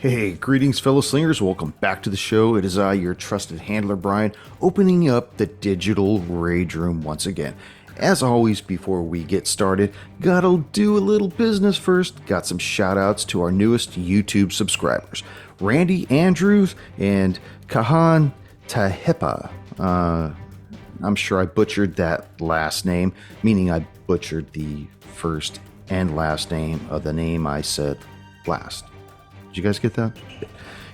Hey, greetings, fellow slingers. Welcome back to the show. It is I, your trusted handler, Brian, opening up the digital rage room once again. As always, before we get started, gotta do a little business first. Got some shout outs to our newest YouTube subscribers, Randy Andrews and Kahan Tahepa. I'm sure I butchered that last name, meaning I butchered the first and last name of the name I said last. Did you guys get that?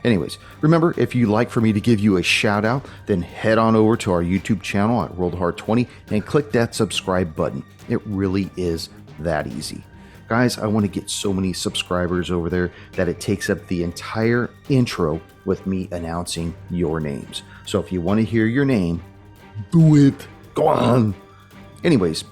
Anyways, remember, if you'd like for me to give you a shout out, then head on over to our YouTube channel at WorldHard20 and click that subscribe button. It really is that easy. Guys, I want to get so many subscribers over there that it takes up the entire intro with me announcing your names. So if you want to hear your name, do it. Go on. Anyways,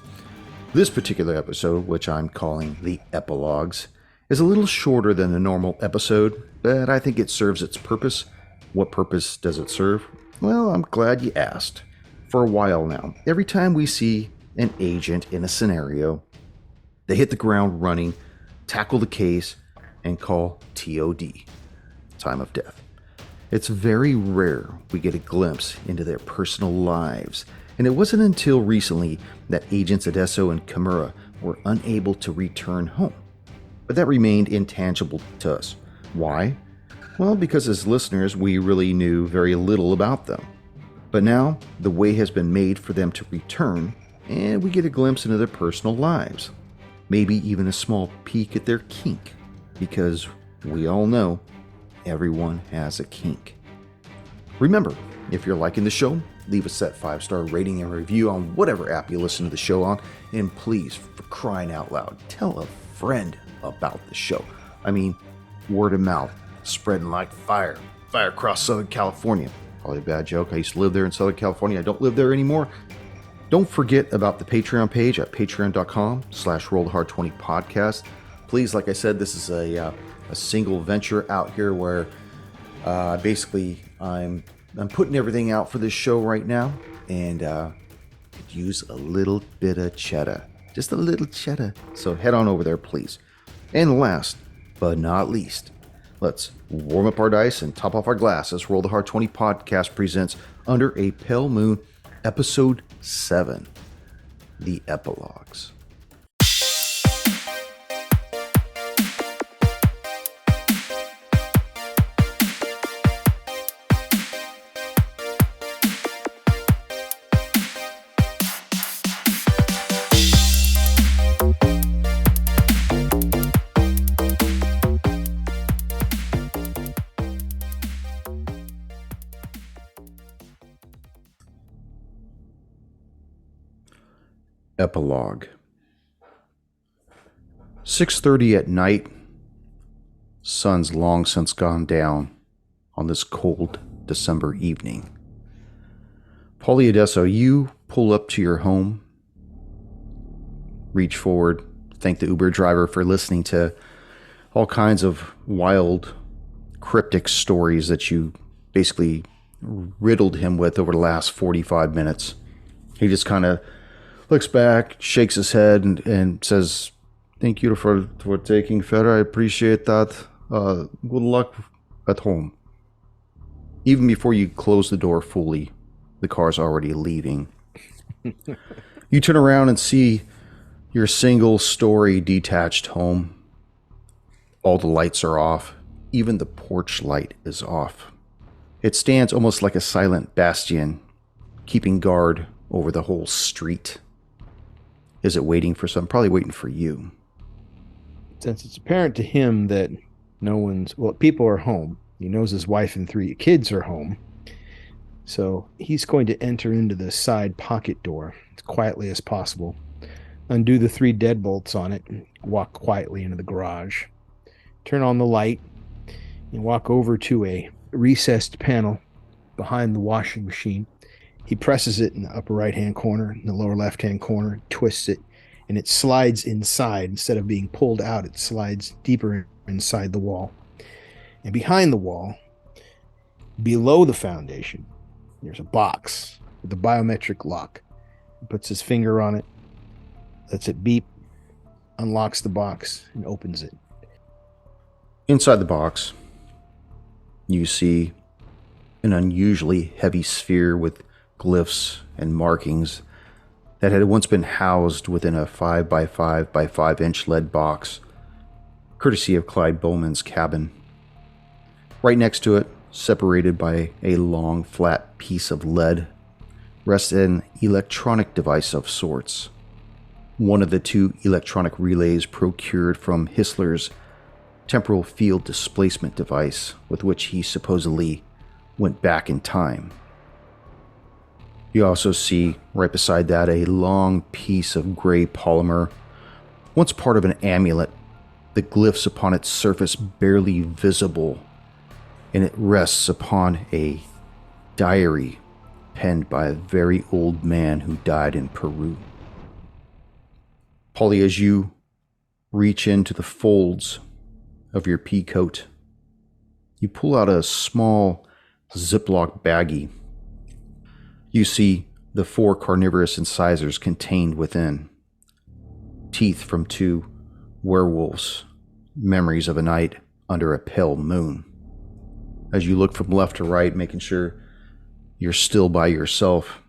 this particular episode, which I'm calling the Epilogues, is a little shorter than the normal episode, but I think it serves its purpose. What purpose does it serve? Well, I'm glad you asked. For a while now, every time we see an agent in a scenario, they hit the ground running, tackle the case, and call TOD, time of death. It's very rare we get a glimpse into their personal lives, and it wasn't until recently that agents Adesso and Kimura were unable to return home. But that remained intangible to us. Why? Well, because as listeners, we really knew very little about them. But now, the way has been made for them to return, and we get a glimpse into their personal lives. Maybe even a small peek at their kink. Because we all know, everyone has a kink. Remember, if you're liking the show, leave us that 5-star rating and review on whatever app you listen to the show on. And please, for crying out loud, tell a friend about the show. I mean, word of mouth, spreading like fire across Southern California. Probably a bad joke. I used to live there in Southern California. I don't live there anymore. Don't forget about the Patreon page at patreon.com/rollhard20 podcast. Please, like I said, this is a single venture out here where basically I'm putting everything out for this show right now, and could use a little bit of cheddar. Just a little cheddar. So head on over there, please. And last but not least, let's warm up our dice and top off our glass as Roll the Hard 20 podcast presents Under a Pale Moon, Episode 7, The Epilogues. Epilogue. 6:30 at night. Sun's long since gone down on this cold December evening. Paulie Adesso, you pull up to your home, reach forward, thank the Uber driver for listening to all kinds of wild, cryptic stories that you basically riddled him with over the last 45 minutes. He just kind of looks back, shakes his head, and says, "Thank you for taking fare. I appreciate that. Good luck at home." Even before you close the door fully, the car's already leaving. You turn around and see your single-story detached home. All the lights are off. Even the porch light is off. It stands almost like a silent bastion, keeping guard over the whole street. Is it waiting for some? Probably waiting for you. Since it's apparent to him that people are home. He knows his wife and 3 kids are home. So he's going to enter into the side pocket door as quietly as possible, undo the 3 deadbolts on it, and walk quietly into the garage. Turn on the light and walk over to a recessed panel behind the washing machine. He presses it in the upper right-hand corner, in the lower left-hand corner, twists it, and it slides inside. Instead of being pulled out, it slides deeper inside the wall. And behind the wall, below the foundation, there's a box with a biometric lock. He puts his finger on it, lets it beep, unlocks the box, and opens it. Inside the box, You see an unusually heavy sphere with glyphs and markings that had once been housed within a 5 by 5 by 5 inch lead box, courtesy of Clyde Bowman's cabin. Right next to it, separated by a long, flat piece of lead, rests an electronic device of sorts. One of the two electronic relays procured from Hissler's temporal field displacement device, with which he supposedly went back in time. You also see, right beside that, a long piece of gray polymer, once part of an amulet, the glyphs upon its surface barely visible, and it rests upon a diary penned by a very old man who died in Peru. Polly, as you reach into the folds of your pea coat, you pull out a small Ziploc baggie. You see the 4 carnivorous incisors contained within. Teeth from 2 werewolves, memories of a night under a pale moon. As you look from left to right, making sure you're still by yourself,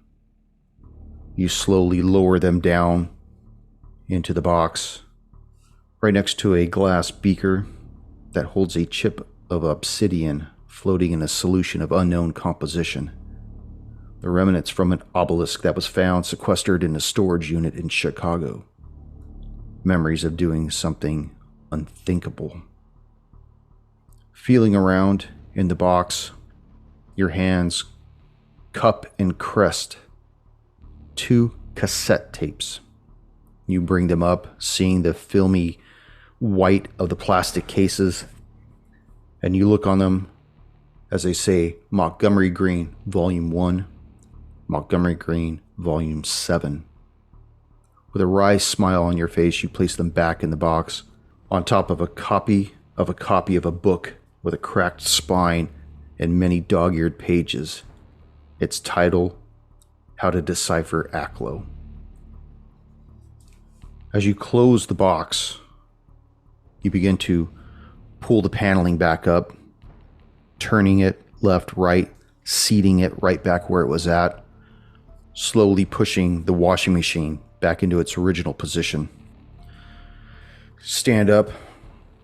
you slowly lower them down into the box, right next to a glass beaker that holds a chip of obsidian floating in a solution of unknown composition. The remnants from an obelisk that was found sequestered in a storage unit in Chicago. Memories of doing something unthinkable. Feeling around in the box, your hands cup and crest 2 cassette tapes. You bring them up, seeing the filmy white of the plastic cases, and you look on them as they say Montgomery Green, Volume 1, Montgomery Green, Volume 7. With a wry smile on your face, you place them back in the box, on top of a copy of a book with a cracked spine and many dog-eared pages. Its title, How to Decipher Aklo. As you close the box, you begin to pull the paneling back up, turning it left, right, seating it right back where it was at, slowly pushing the washing machine back into its original position. Stand up,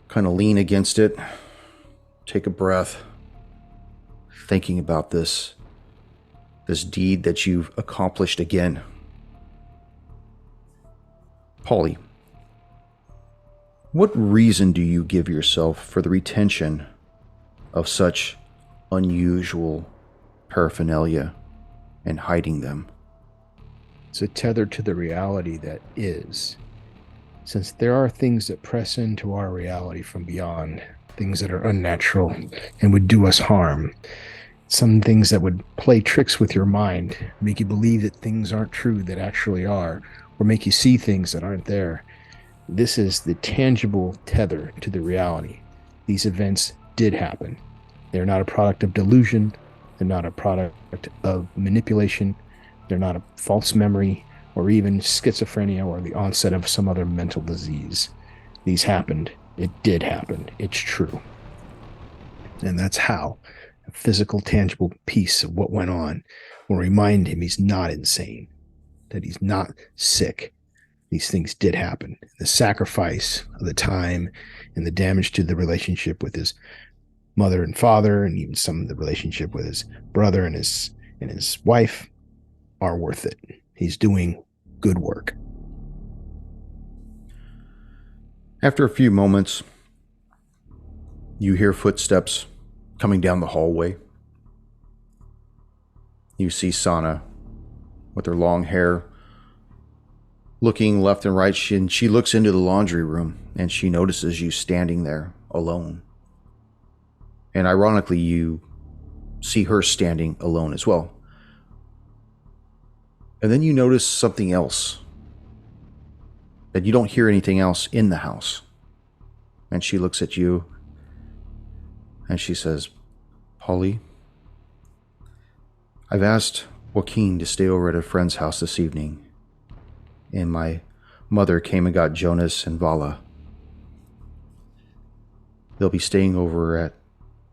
kind of lean against it, take a breath, thinking about this deed that you've accomplished again. Polly, what reason do you give yourself for the retention of such unusual paraphernalia and hiding them? It's a tether to the reality that is. Since there are things that press into our reality from beyond, things that are unnatural and would do us harm, some things that would play tricks with your mind, make you believe that things aren't true that actually are, or make you see things that aren't there. This is the tangible tether to the reality. These events did happen. They're not a product of delusion. They're not a product of manipulation. They're not a false memory or even schizophrenia or the onset of some other mental disease. These happened. It did happen. It's true. And that's how a physical, tangible piece of what went on will remind him he's not insane, that he's not sick. These things did happen. The sacrifice of the time and the damage to the relationship with his mother and father, and even some of the relationship with his brother and his wife, are worth it. He's doing good work. After a few moments, you hear footsteps coming down the hallway. You see Sana with her long hair looking left and right. She looks into the laundry room and she notices you standing there alone. And ironically, you see her standing alone as well. And then you notice something else, that you don't hear anything else in the house. And she looks at you and she says, Polly, I've asked Joaquin to stay over at a friend's house this evening. And my mother came and got Jonas and Vala. They'll be staying over at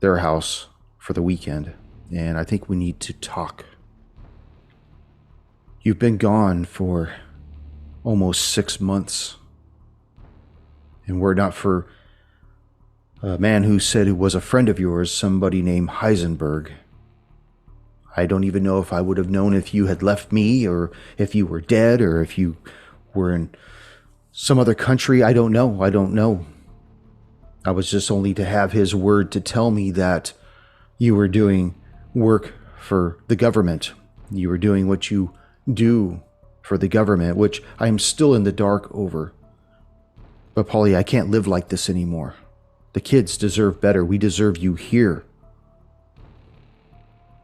their house for the weekend, and I think we need to talk. You've been gone for almost 6 months, and were it not for a man who said it was a friend of yours, somebody named Heisenberg, I don't even know if I would have known if you had left me, or if you were dead, or if you were in some other country. I don't know. I was just only to have his word to tell me that you were doing work for the government. You were doing what you do for the government, which I am still in the dark over. But Polly, I can't live like this anymore. The kids deserve better. We deserve you here.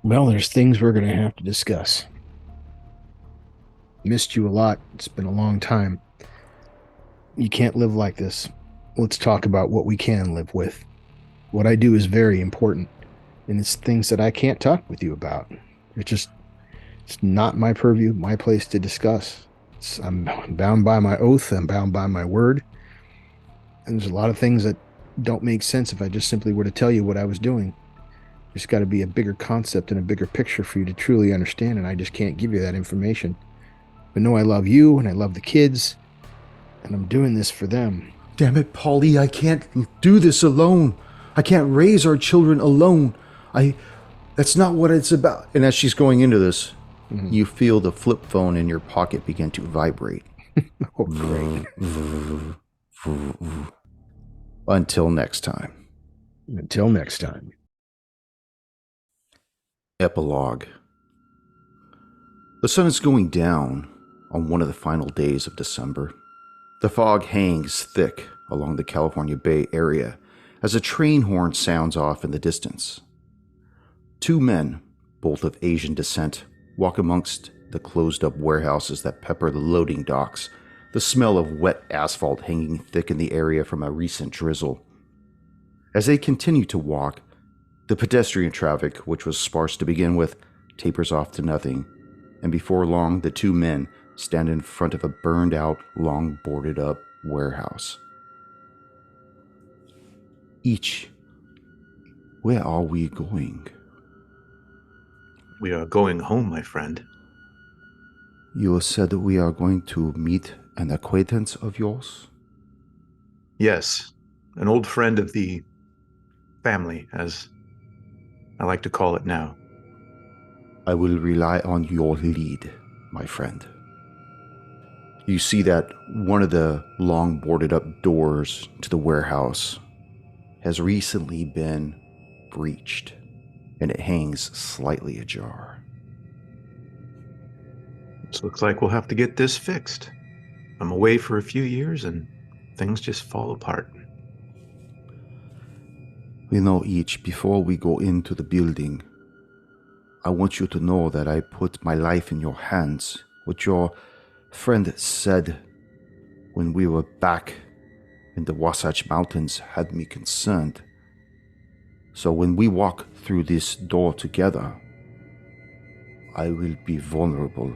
Well, there's things we're going to have to discuss. Missed you a lot. It's been a long time. You can't live like this. Let's talk about what we can live with. What I do is very important, and it's things that I can't talk with you about. It's not my purview, my place to discuss. I'm bound by my oath. I'm bound by my word. And there's a lot of things that don't make sense if I just simply were to tell you what I was doing. There's got to be a bigger concept and a bigger picture for you to truly understand, and I just can't give you that information. But no, I love you, and I love the kids, and I'm doing this for them. Damn it, Polly, I can't do this alone. I can't raise our children alone. That's not what it's about. And as she's going into this, you feel the flip phone in your pocket begin to vibrate. Oh, great. Until next time. Until next time. Epilogue. The sun is going down on one of the final days of December. The fog hangs thick along the California Bay Area as a train horn sounds off in the distance. Two men, both of Asian descent, walk amongst the closed-up warehouses that pepper the loading docks, the smell of wet asphalt hanging thick in the area from a recent drizzle. As they continue to walk, the pedestrian traffic, which was sparse to begin with, tapers off to nothing, and before long the two men stand in front of a burned-out, long boarded-up warehouse. Each, where are we going? We are going home, my friend. You said that we are going to meet an acquaintance of yours? Yes, an old friend of the family, as I like to call it now. I will rely on your lead, my friend. You see that one of the long boarded up doors to the warehouse has recently been breached, and it hangs slightly ajar. It looks like we'll have to get this fixed. I'm away for a few years and things just fall apart. We know each, before we go into the building, I want you to know that I put my life in your hands. What your friend said when we were back in the Wasatch Mountains had me concerned. So when we walk through this door together, I will be vulnerable.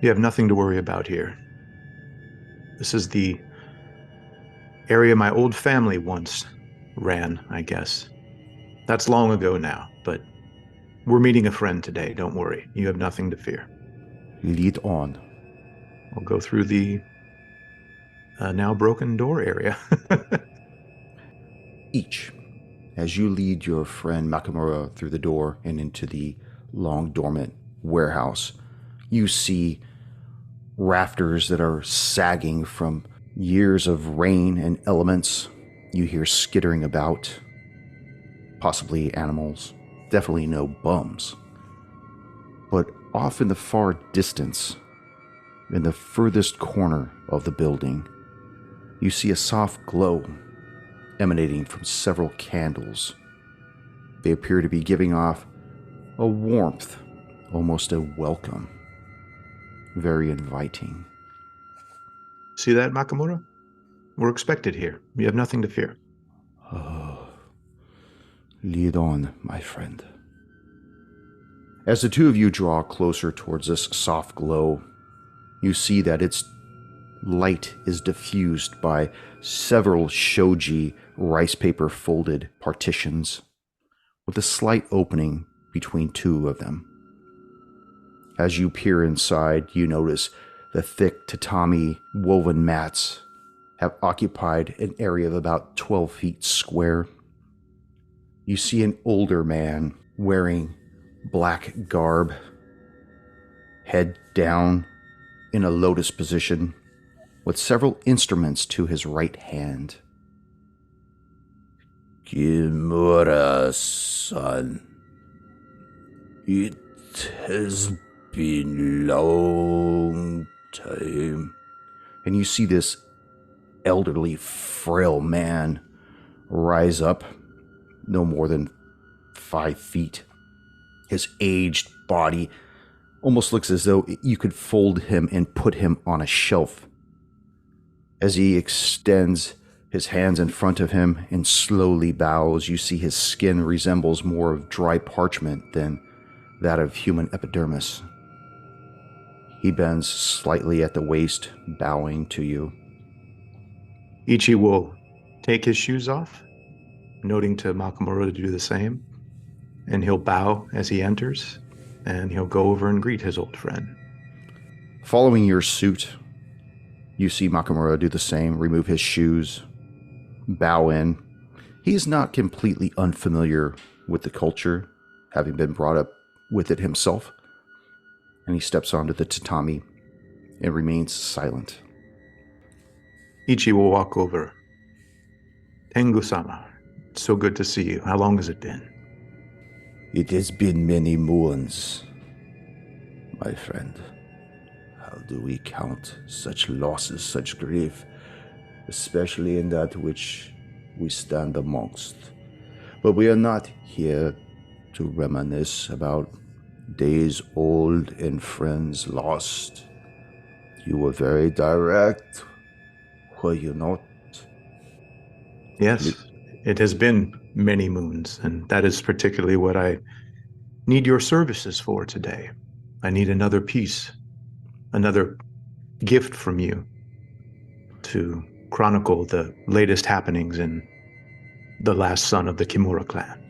You have nothing to worry about here. This is the area my old family once ran, I guess. That's long ago now, but we're meeting a friend today, don't worry. You have nothing to fear. Lead on. We'll go through the now broken door area. Each, as you lead your friend Nakamura through the door and into the long dormant warehouse, you see rafters that are sagging from years of rain and elements. You hear skittering about, possibly animals, definitely no bums. But off in the far distance, in the furthest corner of the building, you see a soft glow emanating from several candles. They appear to be giving off a warmth, almost a welcome. Very inviting. See that, Nakamura? We're expected here. You have nothing to fear. Oh, lead on, my friend. As the two of you draw closer towards this soft glow, you see that it's light is diffused by several shoji rice paper folded partitions, with a slight opening between two of them. As you peer inside, you notice the thick tatami woven mats have occupied an area of about 12 feet square. You see an older man wearing black garb, head down in a lotus position, with several instruments to his right hand. Kimura-san, it has been long time. And you see this elderly, frail man rise up, no more than 5 feet. His aged body almost looks as though you could fold him and put him on a shelf. As he extends his hands in front of him and slowly bows, you see his skin resembles more of dry parchment than that of human epidermis. He bends slightly at the waist, bowing to you. Ichi will take his shoes off, noting to Makamura to do the same, and he'll bow as he enters, and he'll go over and greet his old friend. Following your suit, you see Makamura do the same, remove his shoes, bow in. He is not completely unfamiliar with the culture, having been brought up with it himself, and he steps onto the tatami and remains silent. Ichi will walk over. Tengu-sama, it's so good to see you. How long has it been? It has been many moons, my friend. How do we count such losses, such grief, especially in that which we stand amongst? But we are not here to reminisce about days old and friends lost. You were very direct, were you not? Yes, it has been many moons, and that is particularly what I need your services for today. I need another piece, another gift from you to chronicle the latest happenings in the last son of the Kimura clan.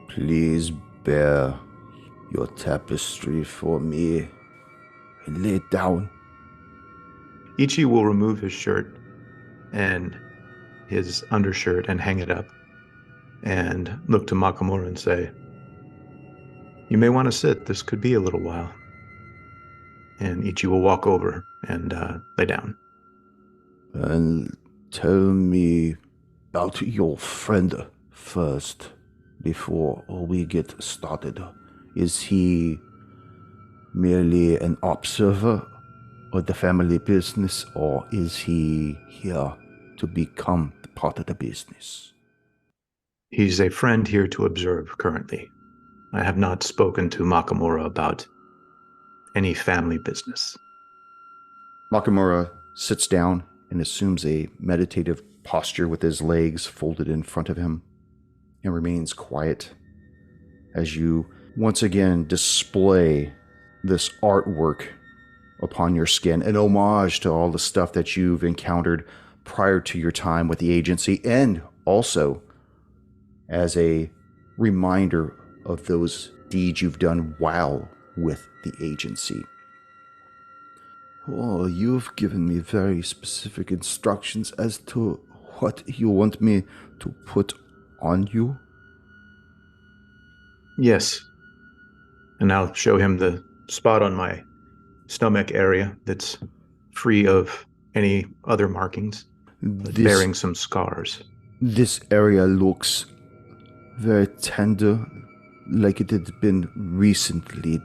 Please bear your tapestry for me and lay it down. Ichi will remove his shirt and his undershirt and hang it up and look to Makamura and say, "You may want to sit. This could be a little while." And Ichi will walk over and lay down. And tell me about your friend first, before we get started. Is he merely an observer of the family business, or is he here to become part of the business? He's a friend here to observe currently. I have not spoken to Makamura about any family business. Makamura sits down and assumes a meditative posture with his legs folded in front of him and remains quiet as you once again display this artwork upon your skin, an homage to all the stuff that you've encountered prior to your time with the agency, and also as a reminder of those deeds you've done while with the agency. Oh, you've given me very specific instructions as to what you want me to put on you? Yes. And I'll show him the spot on my stomach area that's free of any other markings, but bearing some scars. This area looks very tender, like it had been recently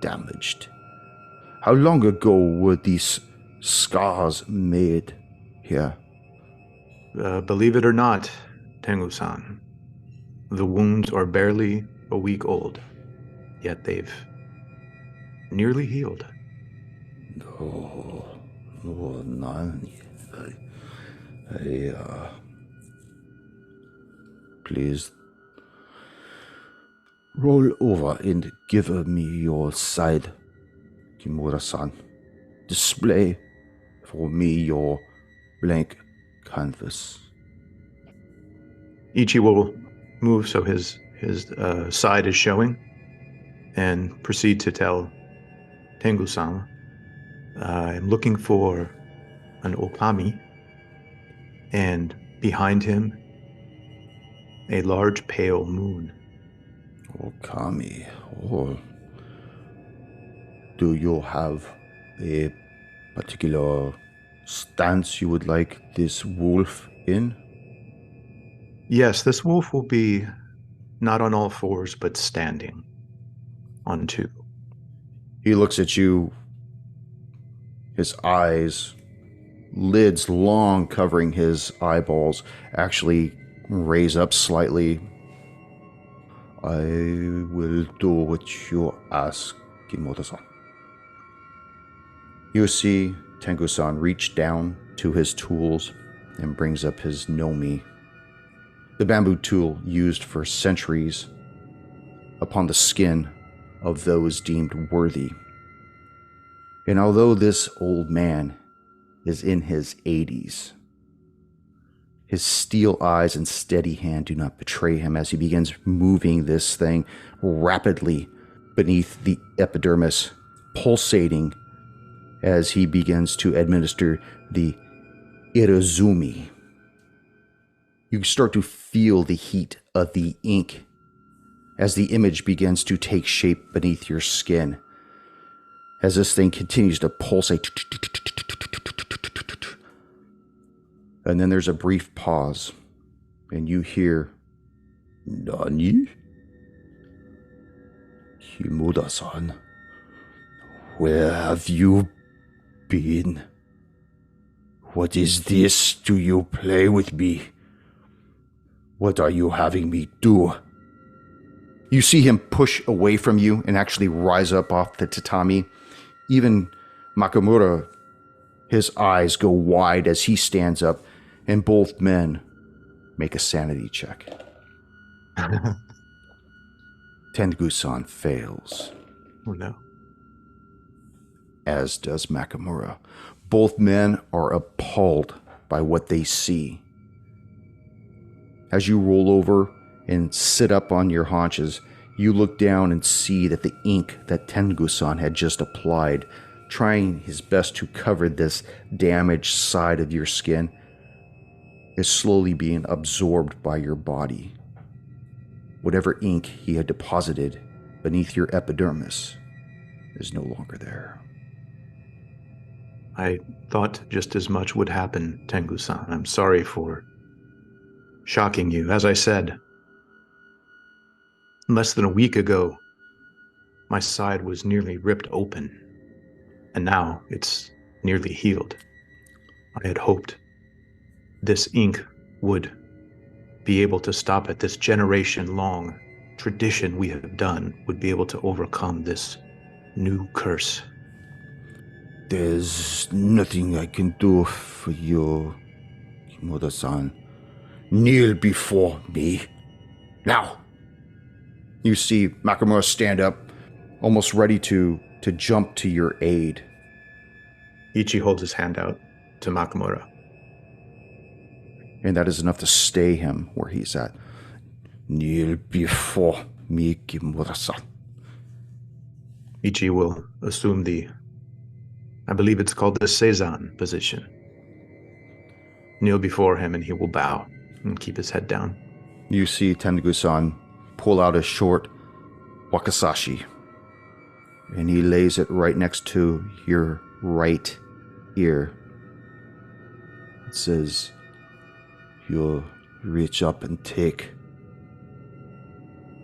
damaged. How long ago were these scars made here? Believe it or not, Tengu-san, the wounds are barely a week old, yet they've nearly healed. No, Nani. Please roll over and give me your side, Kimura-san. Display for me your blank canvas. Ichi will move so his side is showing and proceed to tell Tengu-sama, I'm looking for an okami, and behind him, a large pale moon. Okami. Oh. Do you have a particular stance you would like this wolf in? Yes, this wolf will be not on all fours, but standing on two. He looks at you, his eyes, lids long covering his eyeballs, actually raise up slightly. I will do what you ask, Kimoto-san. You see Tengu-san reach down to his tools and brings up his nomi, the bamboo tool used for centuries upon the skin of those deemed worthy. And although this old man is in his 80s, his steel eyes and steady hand do not betray him as he begins moving this thing rapidly beneath the epidermis, pulsating as he begins to administer the irozumi. You start to feel the heat of the ink as the image begins to take shape beneath your skin. As this thing continues to pulsate. And then there's a brief pause, and you hear, Nani? Kimura-san, where have you been? What is this? Do you play with me? What are you having me do? You see him push away from you and actually rise up off the tatami. Even Makamura, his eyes go wide as he stands up, and both men make a sanity check. Tengu-san fails. Oh no. As does Makamura. Both men are appalled by what they see. As you roll over and sit up on your haunches, you look down and see that the ink that Tengu-san had just applied, trying his best to cover this damaged side of your skin, is slowly being absorbed by your body. Whatever ink he had deposited beneath your epidermis is no longer there. I thought just as much would happen, Tengu-san. I'm sorry for shocking you. As I said, less than a week ago, my side was nearly ripped open, and now it's nearly healed. I had hoped this ink would be able to stop it. This generation-long tradition we have done would be able to overcome this new curse. There's nothing I can do for you, Kimura-san. Kneel before me. Now! You see Makamura stand up, almost ready to jump to your aid. Ichi holds his hand out to Makamura. And that is enough to stay him where he's at. Kneel before me, Kimura-san. Ichi will assume I believe it's called the Seizan position. Kneel before him and he will bow and keep his head down. You see Tengu-san pull out a short wakizashi, and he lays it right next to your right ear. It says, you reach up and take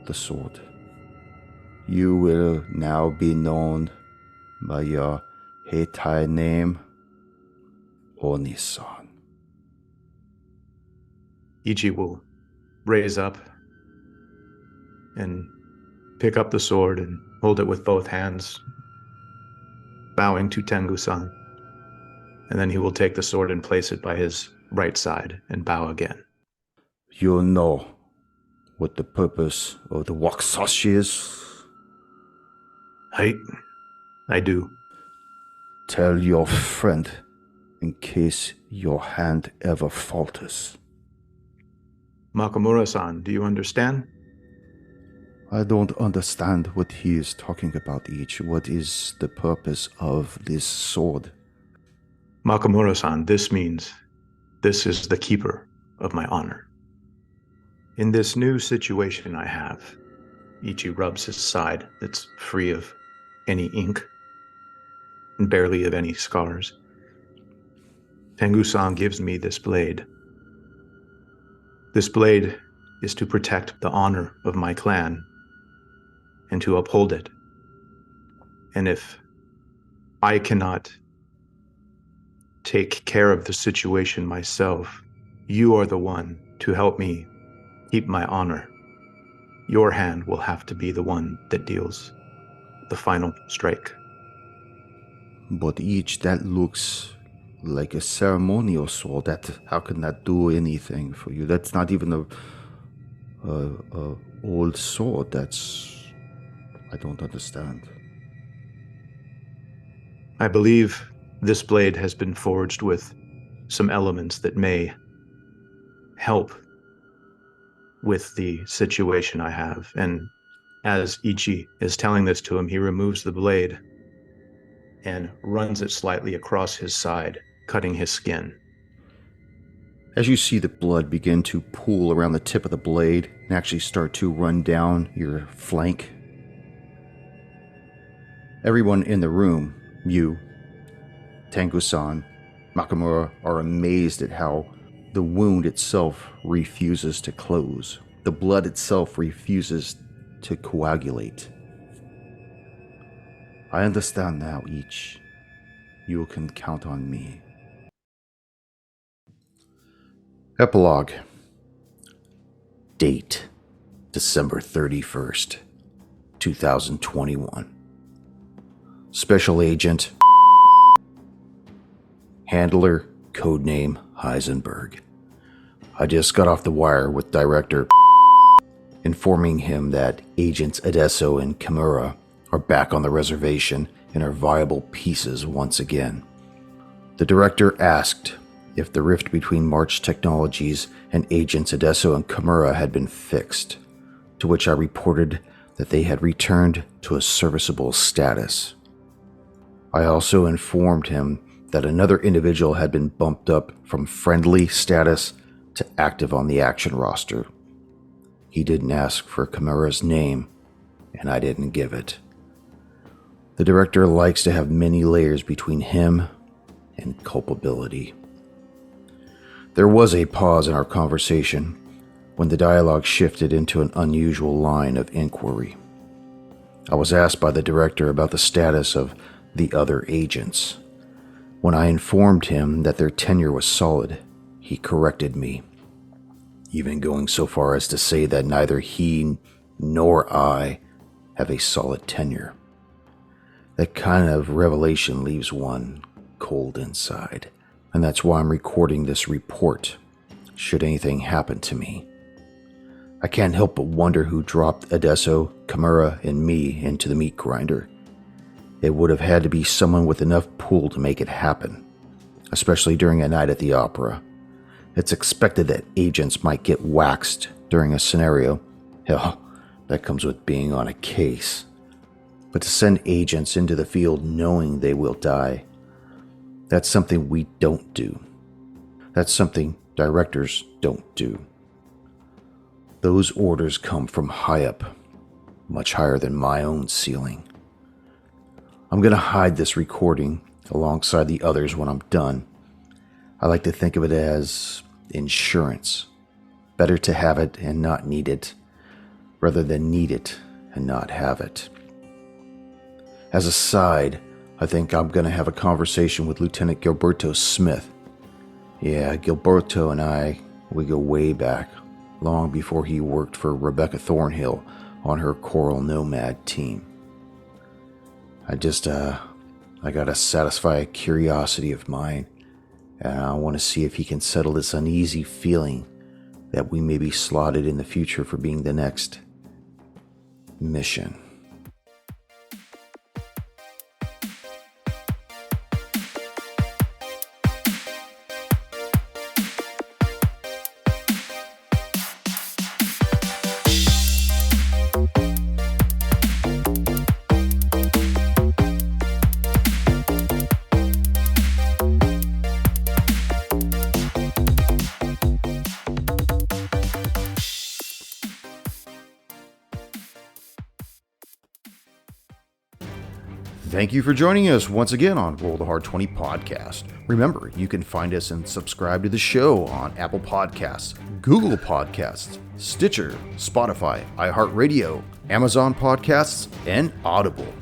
the sword. You will now be known by your Heitai name, Oni-san. Ichi will raise up and pick up the sword and hold it with both hands, bowing to Tengu-san. And then he will take the sword and place it by his right side and bow again. You know what the purpose of the wakizashi is? I do. Tell your friend in case your hand ever falters. Makamura-san, do you understand? I don't understand what he is talking about, Ichi. What is the purpose of this sword? Makamura-san, this means this is the keeper of my honor. In this new situation I have, Ichi rubs his side that's free of any ink and barely of any scars. Tengu-san gives me this blade. This blade is to protect the honor of my clan and to uphold it. And if I cannot take care of the situation myself, you are the one to help me keep my honor. Your hand will have to be the one that deals the final strike. But each that looks like a ceremonial sword. How can that do anything for you? That's not even a old sword. I don't understand. I believe this blade has been forged with some elements that may help with the situation I have. And as Ichi is telling this to him, he removes the blade and runs it slightly across his side, cutting his skin. As you see the blood begin to pool around the tip of the blade and actually start to run down your flank, everyone in the room, you, Tengu-san, Makamura, are amazed at how the wound itself refuses to close. The blood itself refuses to coagulate. I understand now, Ichi. You can count on me. Epilogue. Date: December 31st, 2021. Special Agent Handler, codename Heisenberg. I just got off the wire with Director informing him that Agents Adesso and Kimura are back on the reservation and are viable pieces once again. The Director asked if the rift between March Technologies and Agents Adesso and Kimura had been fixed, to which I reported that they had returned to a serviceable status. I also informed him that another individual had been bumped up from friendly status to active on the action roster. He didn't ask for Kimura's name, and I didn't give it. The Director likes to have many layers between him and culpability. There was a pause in our conversation when the dialogue shifted into an unusual line of inquiry. I was asked by the Director about the status of the other agents. When I informed him that their tenure was solid, he corrected me, even going so far as to say that neither he nor I have a solid tenure. That kind of revelation leaves one cold inside, and that's why I'm recording this report, should anything happen to me. I can't help but wonder who dropped Adesso, Kimura, and me into the meat grinder. It would have had to be someone with enough pull to make it happen, especially during a night at the opera. It's expected that agents might get waxed during a scenario. Hell, that comes with being on a case. But to send agents into the field knowing they will die, that's something we don't do. That's something directors don't do. Those orders come from high up, much higher than my own ceiling. I'm going to hide this recording alongside the others when I'm done. I like to think of it as insurance. Better to have it and not need it, rather than need it and not have it. As a side, I think I'm going to have a conversation with Lieutenant Gilberto Smith. Yeah, Gilberto and we go way back, long before he worked for Rebecca Thornhill on her Coral Nomad team. I gotta satisfy a curiosity of mine, and I want to see if he can settle this uneasy feeling that we may be slotted in the future for being the next mission. Thank you for joining us once again on Roll the Hard 20 podcast. Remember, you can find us and subscribe to the show on Apple Podcasts, Google Podcasts, Stitcher, Spotify, iHeartRadio, Amazon Podcasts, and Audible.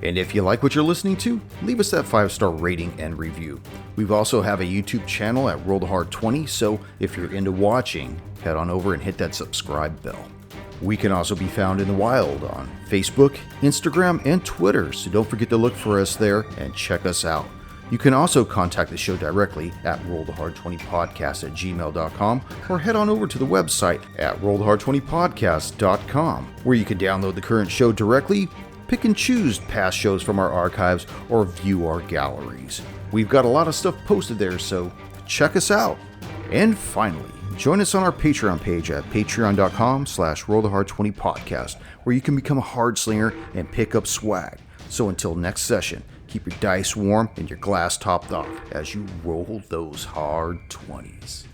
And if you like what you're listening to, leave us that 5-star rating and review. We also have a YouTube channel at Roll the Hard 20, so if you're into watching, head on over and hit that subscribe bell. We can also be found in the wild on Facebook, Instagram, and Twitter, so don't forget to look for us there and check us out. You can also contact the show directly at rollthehard20podcast@gmail.com or head on over to the website at rollthehard20podcast.com, where you can download the current show directly, pick and choose past shows from our archives, or view our galleries. We've got a lot of stuff posted there, so check us out. And finally, join us on our Patreon page at patreon.com/rollthehard20podcast, where you can become a hard slinger and pick up swag. So until next session, keep your dice warm and your glass topped off as you roll those hard 20s.